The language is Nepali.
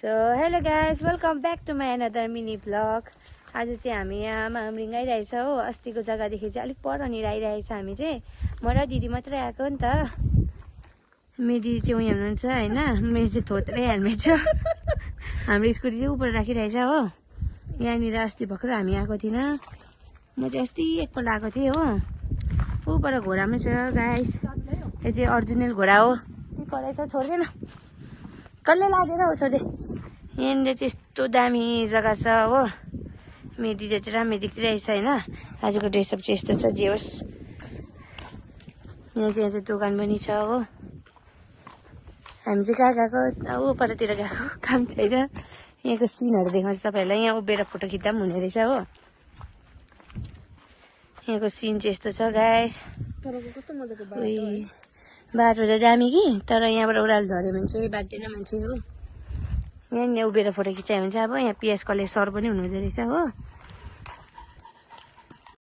So hello guys, welcome back to my another mini blog. आज चाहिँ हामी यहाँ मामरिङ आइरहेछ हो। अस्तिको जग्गादेखि चाहिँ अलिक परनिर आइरहेछ हामी चाहिँ। म र दिदी मात्रै आएको नि त। मेरो दिदी चाहिँ उयो हुनुहुन्छ होइन, मेरो चाहिँ थोत्रै हेलमेट छ। हाम्रो स्कुटी चाहिँ ऊपर राखिरहेछ हो। यहाँनिर अस्ति भर्खर हामी आएको थिएन, म चाहिँ अस्ति एकपल्ट आएको थिएँ हो। ऊपर घोडामा छ गाइस, यो चाहिँ अर्जिनल घोडा हो। कराइ छ, छोड्दैन, कसले लागेर हो, छोडे। यहाँनिर चाहिँ यस्तो दामी जग्गा छ हो। मेरो दिदी चाहिँ राम्रो देखिरहेछ होइन। आजको ड्रेसअप चाहिँ यस्तो छ, जे होस्। यहाँ चाहिँ दोकान पनि छ हो। हामी चाहिँ कहाँ गएको, ऊपरतिर गएको, काम छैन। यहाँको सिनहरू देखाउँछु तपाईँहरूलाई। यहाँ उभिएर फोटो खिच्दा पनि हुने रहेछ हो। यहाँको सिन चाहिँ यस्तो छ गाइस। कस्तो मजाको बाटो चाहिँ दामी कि, तर यहाँबाट ओह्रालो झऱ्यो भने चाहिँ बाँच्दैन मान्छे हो। यहाँनिर उभिएर फोटो खिचायो भने चाहिँ अब यहाँ पिएस कलेज सर पनि हुनुहुँदो रहेछ हो।